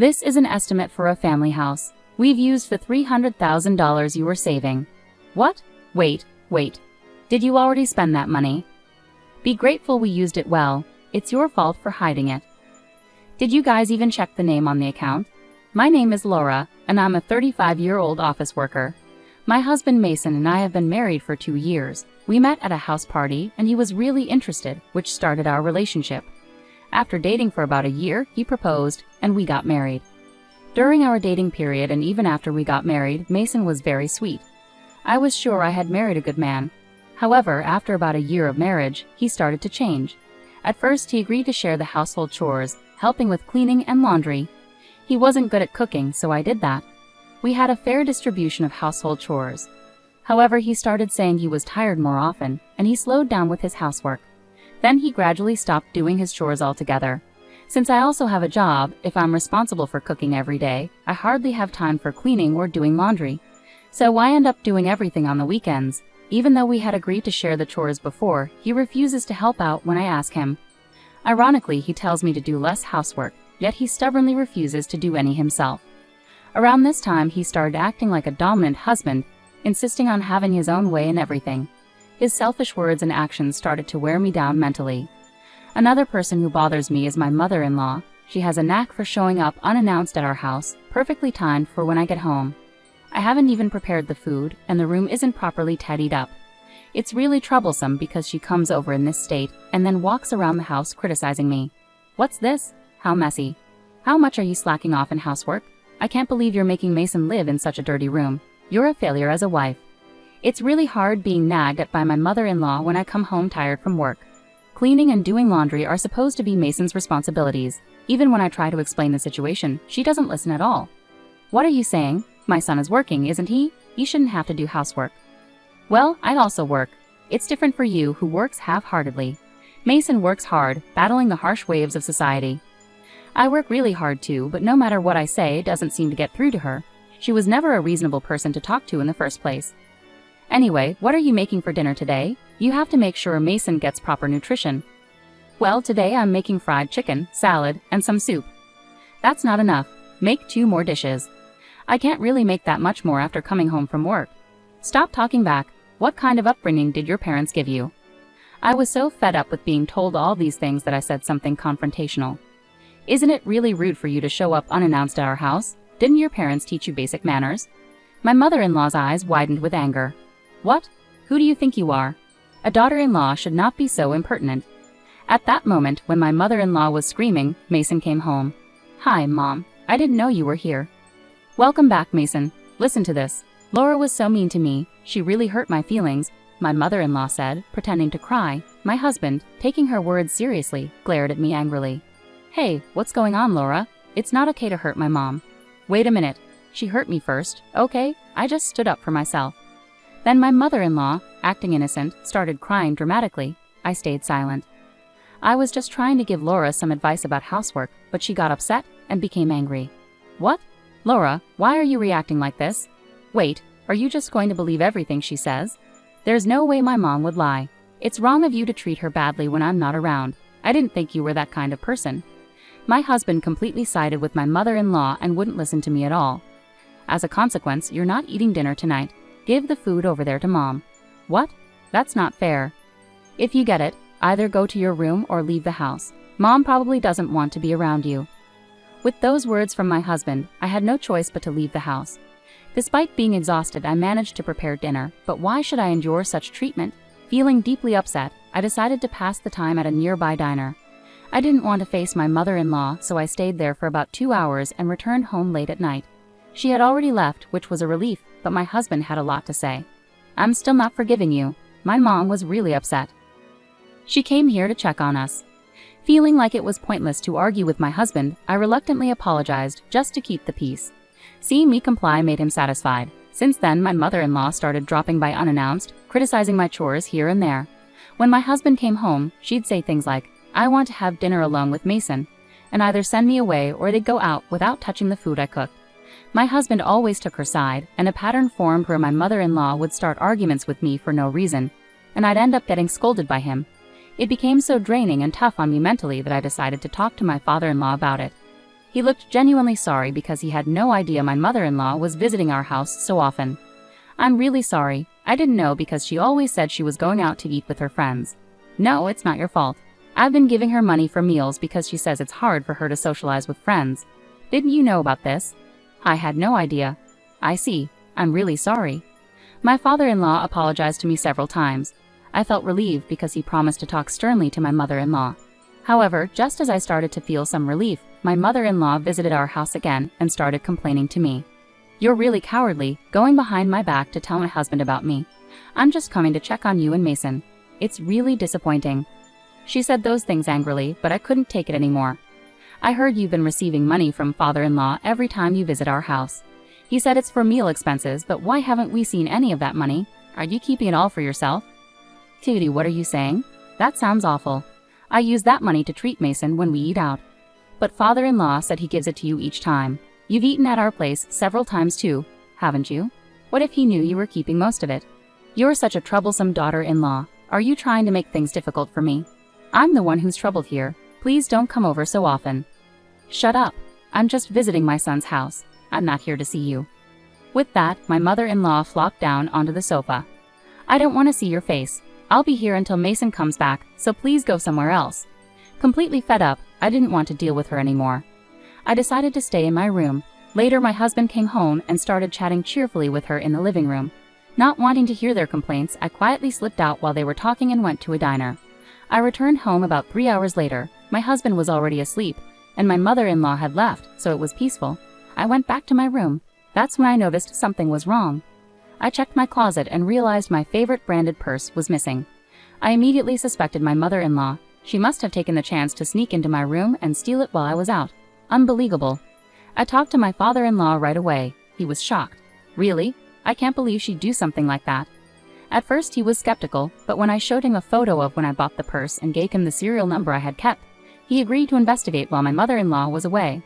This is an estimate for a family house. We've used the $300,000 you were saving. What? Wait. Did you already spend that money? Be grateful we used it well. It's your fault for hiding it. Did you guys even check the name on the account? My name is Laura, and I'm a 35-year-old office worker. My husband Mason and I have been married for 2 years. We met at a house party, and he was really interested, which started our relationship. After dating for about a year, he proposed, and we got married. During our dating period and even after we got married, Mason was very sweet. I was sure I had married a good man. However, after about a year of marriage, he started to change. At first, he agreed to share the household chores, helping with cleaning and laundry. He wasn't good at cooking, so I did that. We had a fair distribution of household chores. However, he started saying he was tired more often, and he slowed down with his housework. Then he gradually stopped doing his chores altogether. Since I also have a job, if I'm responsible for cooking every day, I hardly have time for cleaning or doing laundry. So I end up doing everything on the weekends. Even though we had agreed to share the chores before, he refuses to help out when I ask him. Ironically, he tells me to do less housework, yet he stubbornly refuses to do any himself. Around this time, he started acting like a dominant husband, insisting on having his own way in everything. His selfish words and actions started to wear me down mentally. Another person who bothers me is my mother-in-law. She has a knack for showing up unannounced at our house, perfectly timed for when I get home. I haven't even prepared the food, and the room isn't properly tidied up. It's really troublesome because she comes over in this state and then walks around the house criticizing me. What's this? How messy. How much are you slacking off in housework? I can't believe you're making Mason live in such a dirty room. You're a failure as a wife. It's really hard being nagged at by my mother-in-law when I come home tired from work. Cleaning and doing laundry are supposed to be Mason's responsibilities. Even when I try to explain the situation, she doesn't listen at all. What are you saying? My son is working, isn't he? He shouldn't have to do housework. Well, I also work. It's different for you, who works half-heartedly. Mason works hard, battling the harsh waves of society. I work really hard too, but no matter what I say, it doesn't seem to get through to her. She was never a reasonable person to talk to in the first place. Anyway, what are you making for dinner today? You have to make sure Mason gets proper nutrition. Well, today I'm making fried chicken, salad, and some soup. That's not enough. Make 2 more dishes. I can't really make that much more after coming home from work. Stop talking back. What kind of upbringing did your parents give you? I was so fed up with being told all these things that I said something confrontational. Isn't it really rude for you to show up unannounced at our house? Didn't your parents teach you basic manners? My mother-in-law's eyes widened with anger. What? Who do you think you are? A daughter-in-law should not be so impertinent. At that moment, when my mother-in-law was screaming, Mason came home. Hi, Mom. I didn't know you were here. Welcome back, Mason. Listen to this. Laura was so mean to me. She really hurt my feelings, my mother-in-law said, pretending to cry. My husband, taking her words seriously, glared at me angrily. Hey, what's going on, Laura? It's not okay to hurt my mom. Wait a minute. She hurt me first, okay? I just stood up for myself. Then my mother-in-law, acting innocent, started crying dramatically. I stayed silent. I was just trying to give Laura some advice about housework, but she got upset and became angry. What? Laura, why are you reacting like this? Wait, are you just going to believe everything she says? There's no way my mom would lie. It's wrong of you to treat her badly when I'm not around. I didn't think you were that kind of person. My husband completely sided with my mother-in-law and wouldn't listen to me at all. As a consequence, you're not eating dinner tonight. Give the food over there to Mom. What? That's not fair. If you get it, either go to your room or leave the house. Mom probably doesn't want to be around you. With those words from my husband, I had no choice but to leave the house. Despite being exhausted, I managed to prepare dinner, but why should I endure such treatment? Feeling deeply upset, I decided to pass the time at a nearby diner. I didn't want to face my mother-in-law, so I stayed there for about 2 hours and returned home late at night. She had already left, which was a relief, but my husband had a lot to say. I'm still not forgiving you. My mom was really upset. She came here to check on us. Feeling like it was pointless to argue with my husband, I reluctantly apologized just to keep the peace. Seeing me comply made him satisfied. Since then, my mother-in-law started dropping by unannounced, criticizing my chores here and there. When my husband came home, she'd say things like, I want to have dinner alone with Mason, and either send me away or they'd go out without touching the food I cooked. My husband always took her side, and a pattern formed where my mother-in-law would start arguments with me for no reason, and I'd end up getting scolded by him. It became so draining and tough on me mentally that I decided to talk to my father-in-law about it. He looked genuinely sorry because he had no idea my mother-in-law was visiting our house so often. I'm really sorry. I didn't know because she always said she was going out to eat with her friends. No, it's not your fault. I've been giving her money for meals because she says it's hard for her to socialize with friends. Didn't you know about this? I had no idea. I see. I'm really sorry. My father-in-law apologized to me several times. I felt relieved because he promised to talk sternly to my mother-in-law. However, just as I started to feel some relief, my mother-in-law visited our house again and started complaining to me. You're really cowardly, going behind my back to tell my husband about me. I'm just coming to check on you and Mason. It's really disappointing. She said those things angrily, but I couldn't take it anymore. I heard you've been receiving money from father-in-law every time you visit our house. He said it's for meal expenses, but why haven't we seen any of that money? Are you keeping it all for yourself? Cutie, what are you saying? That sounds awful. I use that money to treat Mason when we eat out. But father-in-law said he gives it to you each time. You've eaten at our place several times too, haven't you? What if he knew you were keeping most of it? You're such a troublesome daughter-in-law. Are you trying to make things difficult for me? I'm the one who's troubled here. Please don't come over so often. Shut up. I'm just visiting my son's house. I'm not here to see you. With that, my mother-in-law flopped down onto the sofa. I don't want to see your face. I'll be here until Mason comes back, so please go somewhere else. Completely fed up, I didn't want to deal with her anymore. I decided to stay in my room. Later, my husband came home and started chatting cheerfully with her in the living room. Not wanting to hear their complaints, I quietly slipped out while they were talking and went to a diner. I returned home about 3 hours later. My husband was already asleep, and my mother-in-law had left, so it was peaceful. I went back to my room. That's when I noticed something was wrong. I checked my closet and realized my favorite branded purse was missing. I immediately suspected my mother-in-law. She must have taken the chance to sneak into my room and steal it while I was out. Unbelievable. I talked to my father-in-law right away. He was shocked. Really? I can't believe she'd do something like that. At first he was skeptical, but when I showed him a photo of when I bought the purse and gave him the serial number I had kept, he agreed to investigate while my mother-in-law was away.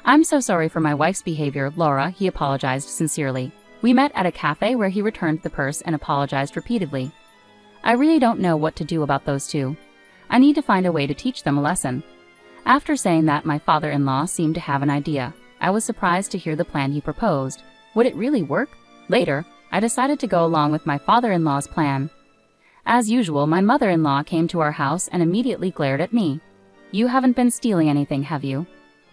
I'm so sorry for my wife's behavior, Laura, he apologized sincerely. We met at a cafe where he returned the purse and apologized repeatedly. I really don't know what to do about those two. I need to find a way to teach them a lesson. After saying that, my father-in-law seemed to have an idea. I was surprised to hear the plan he proposed. Would it really work? Later, I decided to go along with my father-in-law's plan. As usual, my mother-in-law came to our house and immediately glared at me. You haven't been stealing anything, have you?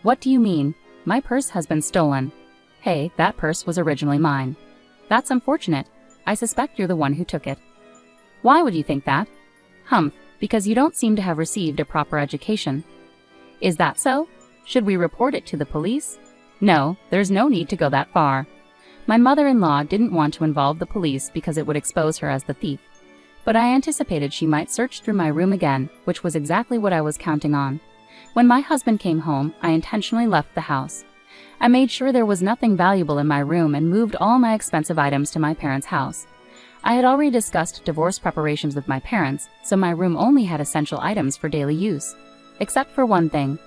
What do you mean? My purse has been stolen. Hey, that purse was originally mine. That's unfortunate. I suspect you're the one who took it. Why would you think that? Humph, because you don't seem to have received a proper education. Is that so? Should we report it to the police? No, there's no need to go that far. My mother-in-law didn't want to involve the police because it would expose her as the thief. But I anticipated she might search through my room again, which was exactly what I was counting on. When my husband came home, I intentionally left the house. I made sure there was nothing valuable in my room and moved all my expensive items to my parents' house. I had already discussed divorce preparations with my parents, so my room only had essential items for daily use. Except for one thing.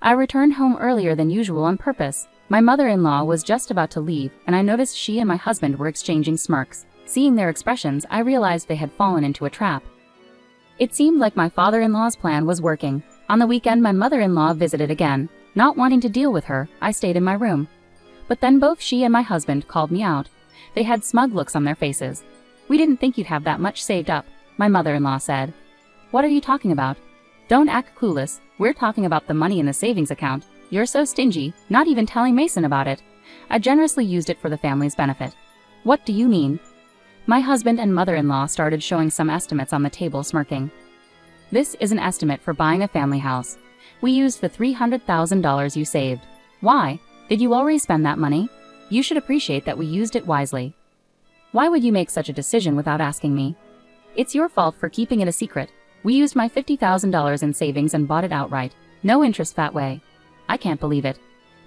I returned home earlier than usual on purpose. My mother-in-law was just about to leave, and I noticed she and my husband were exchanging smirks. Seeing their expressions, I realized they had fallen into a trap. It seemed like my father-in-law's plan was working. On the weekend, my mother-in-law visited again. Not wanting to deal with her, I stayed in my room. But then both she and my husband called me out. They had smug looks on their faces. We didn't think you'd have that much saved up, my mother-in-law said. What are you talking about? Don't act clueless. We're talking about the money in the savings account. You're so stingy, not even telling Mason about it. I generously used it for the family's benefit. What do you mean? My husband and mother-in-law started showing some estimates on the table, smirking. This is an estimate for buying a family house. We used the $300,000 you saved. Why? Did you already spend that money? You should appreciate that we used it wisely. Why would you make such a decision without asking me? It's your fault for keeping it a secret. We used my $50,000 in savings and bought it outright. No interest that way. I can't believe it.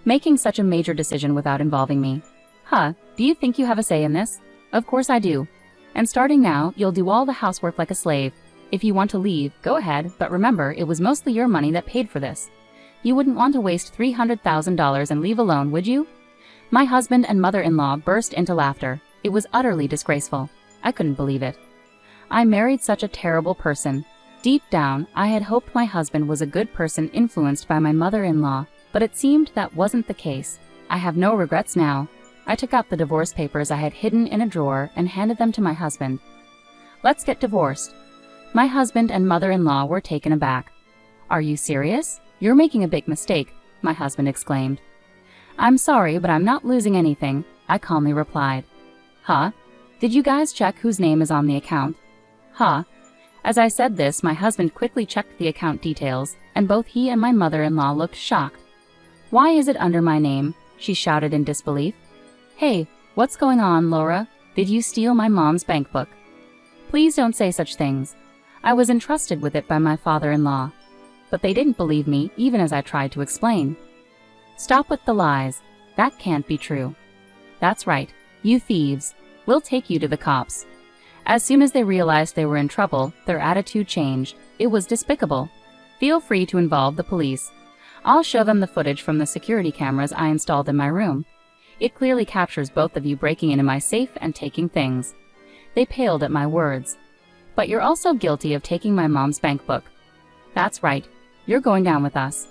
Making such a major decision without involving me. Huh, do you think you have a say in this? Of course I do. And starting now, you'll do all the housework like a slave. If you want to leave, go ahead, but remember, it was mostly your money that paid for this. You wouldn't want to waste $300,000 and leave alone, would you? My husband and mother-in-law burst into laughter. It was utterly disgraceful. I couldn't believe it. I married such a terrible person. Deep down, I had hoped my husband was a good person influenced by my mother-in-law, But it seemed that wasn't the case. I have no regrets now. I took out the divorce papers I had hidden in a drawer and handed them to my husband. Let's get divorced. My husband and mother-in-law were taken aback. Are you serious? You're making a big mistake, my husband exclaimed. I'm sorry, but I'm not losing anything, I calmly replied. Huh? Did you guys check whose name is on the account? Huh? As I said this, my husband quickly checked the account details, and both he and my mother-in-law looked shocked. Why is it under my name? She shouted in disbelief. Hey, what's going on, Laura? Did you steal my mom's bank book? Please don't say such things. I was entrusted with it by my father-in-law. But they didn't believe me, even as I tried to explain. Stop with the lies. That can't be true. That's right, you thieves. We'll take you to the cops. As soon as they realized they were in trouble, their attitude changed. It was despicable. Feel free to involve the police. I'll show them the footage from the security cameras I installed in my room. It clearly captures both of you breaking into my safe and taking things. They paled at my words. But you're also guilty of taking my mom's bank book. That's right. You're going down with us.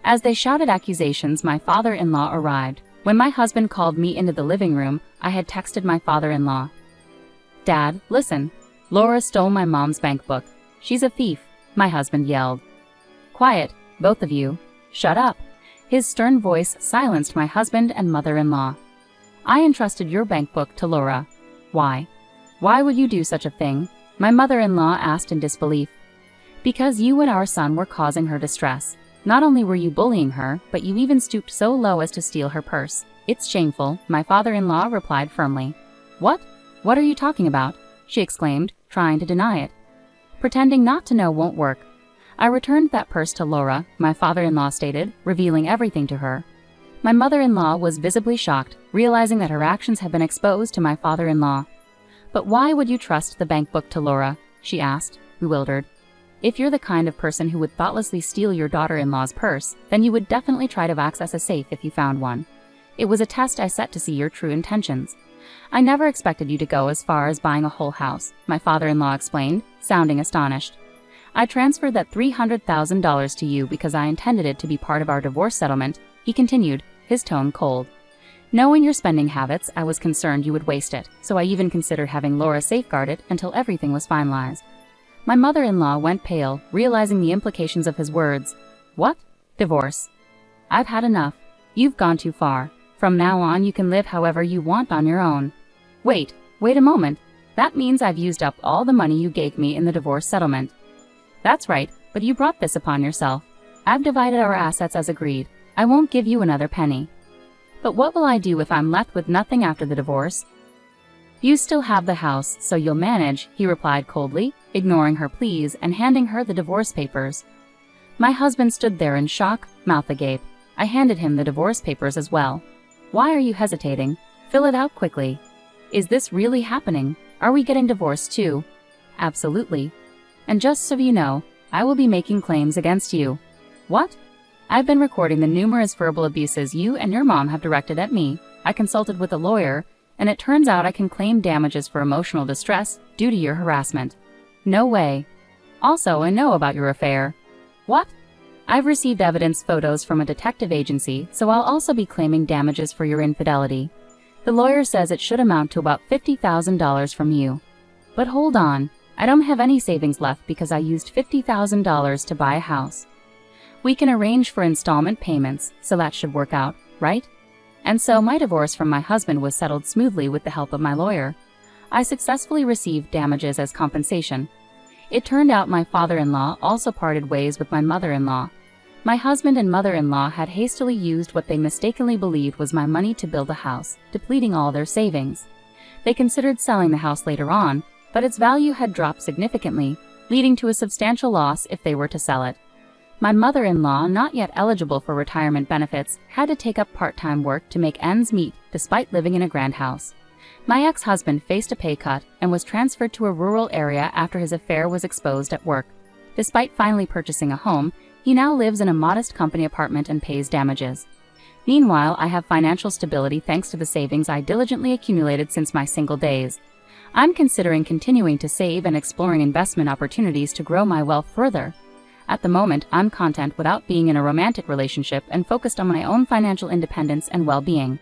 As they shouted accusations, my father-in-law arrived. When my husband called me into the living room, I had texted my father-in-law. Dad, listen. Laura stole my mom's bank book. She's a thief, my husband yelled. Quiet, both of you. Shut up. His stern voice silenced my husband and mother-in-law. I entrusted your bank book to Laura. Why? Why would you do such a thing? My mother-in-law asked in disbelief. Because you and our son were causing her distress. Not only were you bullying her, but you even stooped so low as to steal her purse. It's shameful, my father-in-law replied firmly. What? What are you talking about? She exclaimed, trying to deny it. Pretending not to know won't work. I returned that purse to Laura, my father-in-law stated, revealing everything to her. My mother-in-law was visibly shocked, realizing that her actions had been exposed to my father-in-law. But why would you trust the bank book to Laura? She asked, bewildered. If you're the kind of person who would thoughtlessly steal your daughter-in-law's purse, then you would definitely try to access a safe if you found one. It was a test I set to see your true intentions. I never expected you to go as far as buying a whole house, my father-in-law explained, sounding astonished. I transferred that $300,000 to you because I intended it to be part of our divorce settlement, he continued, his tone cold. Knowing your spending habits, I was concerned you would waste it, so I even considered having Laura safeguard it until everything was finalized. My mother-in-law went pale, realizing the implications of his words. What? Divorce? I've had enough. You've gone too far. From now on, you can live however you want on your own. Wait a moment. That means I've used up all the money you gave me in the divorce settlement. That's right, but you brought this upon yourself. I've divided our assets as agreed. I won't give you another penny. But what will I do if I'm left with nothing after the divorce? You still have the house, so you'll manage, he replied coldly, ignoring her pleas and handing her the divorce papers. My husband stood there in shock, mouth agape. I handed him the divorce papers as well. Why are you hesitating? Fill it out quickly. Is this really happening? Are we getting divorced too? Absolutely. And just so you know, I will be making claims against you. What? I've been recording the numerous verbal abuses you and your mom have directed at me. I consulted with a lawyer, and it turns out I can claim damages for emotional distress due to your harassment. No way. Also, I know about your affair. What? I've received evidence photos from a detective agency, so I'll also be claiming damages for your infidelity. The lawyer says it should amount to about $50,000 from you. But hold on, I don't have any savings left because I used $50,000 to buy a house. We can arrange for installment payments, so that should work out, right? And so my divorce from my husband was settled smoothly with the help of my lawyer. I successfully received damages as compensation. It turned out my father-in-law also parted ways with my mother-in-law. My husband and mother-in-law had hastily used what they mistakenly believed was my money to build a house, depleting all their savings. They considered selling the house later on, but its value had dropped significantly, leading to a substantial loss if they were to sell it. My mother-in-law, not yet eligible for retirement benefits, had to take up part-time work to make ends meet despite living in a grand house. My ex-husband faced a pay cut and was transferred to a rural area after his affair was exposed at work. Despite finally purchasing a home, he now lives in a modest company apartment and pays damages. Meanwhile, I have financial stability thanks to the savings I diligently accumulated since my single days. I'm considering continuing to save and exploring investment opportunities to grow my wealth further. At the moment, I'm content without being in a romantic relationship and focused on my own financial independence and well-being.